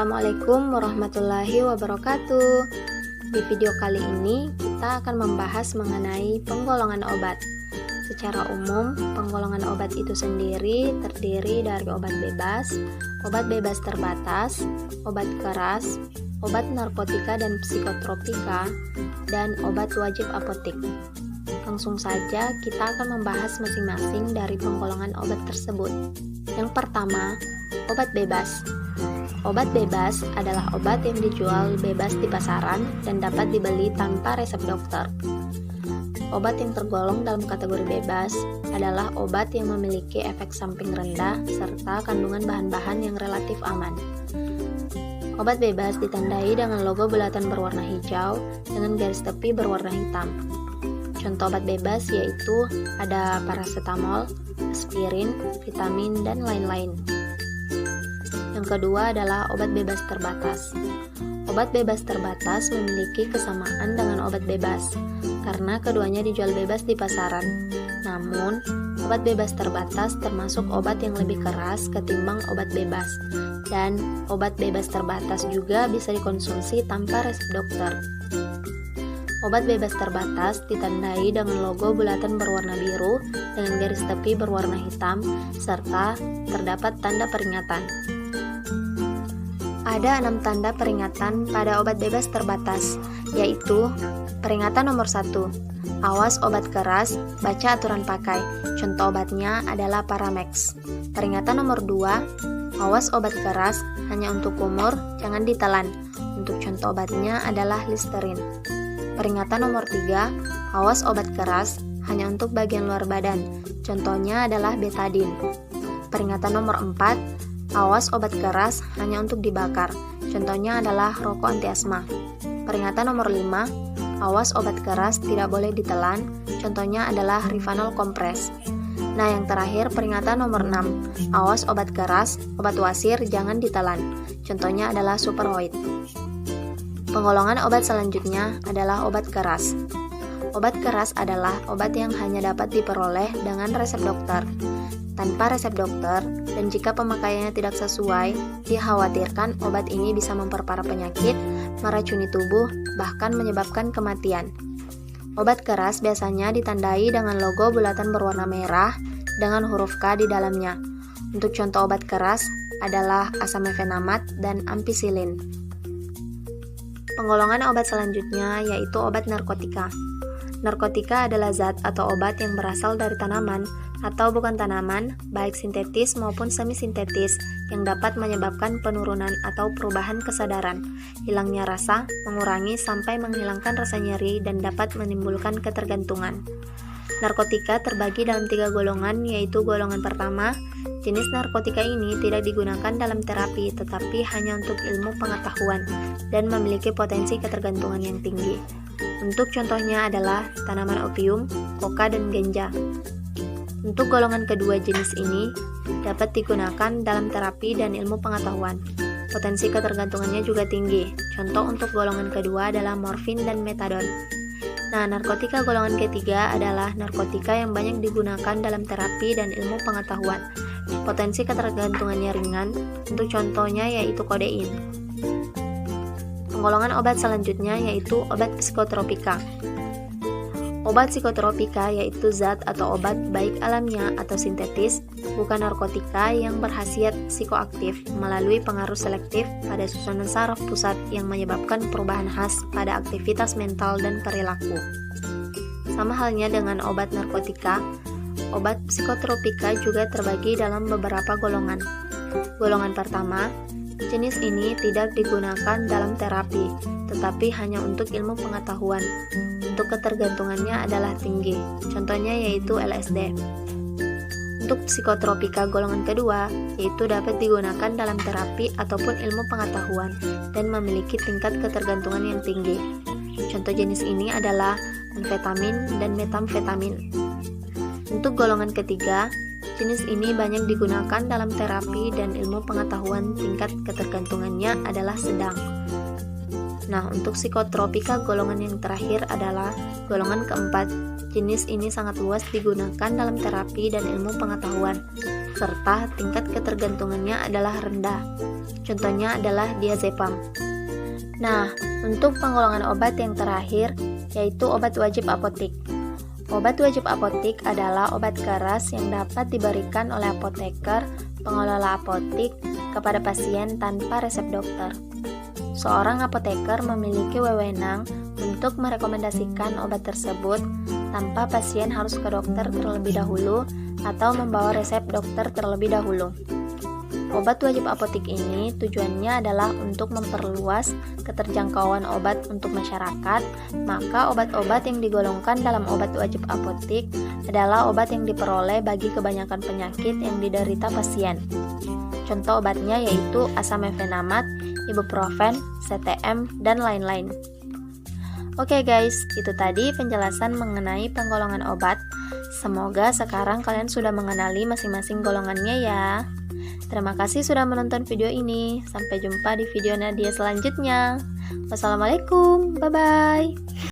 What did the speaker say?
Assalamualaikum warahmatullahi wabarakatuh. Di video kali ini kita akan membahas mengenai penggolongan obat. Secara umum, penggolongan obat itu sendiri terdiri dari obat bebas terbatas, obat keras, obat narkotika dan psikotropika, dan obat wajib apotik. Langsung saja kita akan membahas masing-masing dari penggolongan obat tersebut. Yang pertama, obat bebas. Obat bebas adalah obat yang dijual bebas di pasaran dan dapat dibeli tanpa resep dokter. Obat yang tergolong dalam kategori bebas adalah obat yang memiliki efek samping rendah serta kandungan bahan-bahan yang relatif aman. Obat bebas ditandai dengan logo bulatan berwarna hijau dengan garis tepi berwarna hitam. Contoh obat bebas yaitu ada paracetamol, aspirin, vitamin, dan lain-lain. Yang kedua adalah obat bebas terbatas. Obat bebas terbatas memiliki kesamaan dengan obat bebas, karena keduanya dijual bebas di pasaran. Namun, obat bebas terbatas termasuk obat yang lebih keras ketimbang obat bebas, dan obat bebas terbatas juga bisa dikonsumsi tanpa resep dokter. Obat bebas terbatas ditandai dengan logo bulatan berwarna biru dengan garis tepi berwarna hitam, serta terdapat tanda peringatan. Ada 6 tanda peringatan pada obat bebas terbatas, yaitu peringatan nomor 1, awas obat keras, baca aturan pakai. Contoh obatnya adalah Paramex. Peringatan nomor 2, awas obat keras, hanya untuk kumur, jangan ditelan. Untuk contoh obatnya adalah Listerine. Peringatan nomor 3, awas obat keras, hanya untuk bagian luar badan. Contohnya adalah Betadine. Peringatan nomor 4, awas obat keras hanya untuk dibakar. Contohnya adalah rokok anti asma. Peringatan nomor 5, awas obat keras tidak boleh ditelan. Contohnya adalah Rivanol kompres. Nah, yang terakhir peringatan nomor 6, awas obat keras, obat wasir jangan ditelan. Contohnya adalah Superoid. Penggolongan obat selanjutnya adalah obat keras. Obat keras adalah obat yang hanya dapat diperoleh dengan resep dokter. Tanpa resep dokter, dan jika pemakaiannya tidak sesuai, dikhawatirkan obat ini bisa memperparah penyakit, meracuni tubuh, bahkan menyebabkan kematian. Obat keras biasanya ditandai dengan logo bulatan berwarna merah dengan huruf K di dalamnya. Untuk contoh obat keras adalah asam mefenamat dan ampicillin. Penggolongan obat selanjutnya yaitu obat narkotika. Narkotika adalah zat atau obat yang berasal dari tanaman atau bukan tanaman, baik sintetis maupun semi-sintetis, yang dapat menyebabkan penurunan atau perubahan kesadaran, hilangnya rasa, mengurangi sampai menghilangkan rasa nyeri, dan dapat menimbulkan ketergantungan. Narkotika terbagi dalam 3 golongan, yaitu golongan pertama, jenis narkotika ini tidak digunakan dalam terapi, tetapi hanya untuk ilmu pengetahuan, dan memiliki potensi ketergantungan yang tinggi. Untuk contohnya adalah tanaman opium, koka, dan ganja. Untuk golongan kedua jenis ini dapat digunakan dalam terapi dan ilmu pengetahuan. Potensi ketergantungannya juga tinggi. Contoh untuk golongan kedua adalah morfin dan metadon. Nah, narkotika golongan ketiga adalah narkotika yang banyak digunakan dalam terapi dan ilmu pengetahuan. Potensi ketergantungannya ringan. Untuk contohnya yaitu kodein. Penggolongan obat selanjutnya yaitu obat psikotropika. Obat psikotropika yaitu zat atau obat baik alamiah atau sintetis, bukan narkotika yang berkhasiat psikoaktif melalui pengaruh selektif pada susunan saraf pusat yang menyebabkan perubahan khas pada aktivitas mental dan perilaku. Sama halnya dengan obat narkotika, obat psikotropika juga terbagi dalam beberapa golongan. Golongan pertama, jenis ini tidak digunakan dalam terapi, tetapi hanya untuk ilmu pengetahuan. Untuk ketergantungannya adalah tinggi, contohnya yaitu LSD. Untuk psikotropika golongan kedua, yaitu dapat digunakan dalam terapi ataupun ilmu pengetahuan dan memiliki tingkat ketergantungan yang tinggi. Contoh jenis ini adalah amfetamin dan metamfetamin. Untuk golongan ketiga, jenis ini banyak digunakan dalam terapi dan ilmu pengetahuan, tingkat ketergantungannya adalah sedang. Nah, untuk psikotropika golongan yang terakhir adalah golongan keempat. Jenis ini sangat luas digunakan dalam terapi dan ilmu pengetahuan. serta tingkat ketergantungannya adalah rendah. Contohnya adalah diazepam. Nah, untuk penggolongan obat yang terakhir, yaitu obat wajib apotik. Obat wajib apotik adalah obat keras yang dapat diberikan oleh apoteker, pengelola apotik, kepada pasien tanpa resep dokter. Seorang apoteker memiliki wewenang untuk merekomendasikan obat tersebut tanpa pasien harus ke dokter terlebih dahulu atau membawa resep dokter terlebih dahulu. Obat wajib apotik ini tujuannya adalah untuk memperluas keterjangkauan obat untuk masyarakat, maka obat-obat yang digolongkan dalam obat wajib apotik adalah obat yang diperoleh bagi kebanyakan penyakit yang diderita pasien. Contoh obatnya yaitu asam mefenamat, ibuprofen, CTM, dan lain-lain. Oke guys, itu tadi penjelasan mengenai penggolongan obat. Semoga sekarang kalian sudah mengenali masing-masing golongannya ya. Terima kasih sudah menonton video ini. Sampai jumpa di video Nadia selanjutnya. Wassalamualaikum, bye-bye.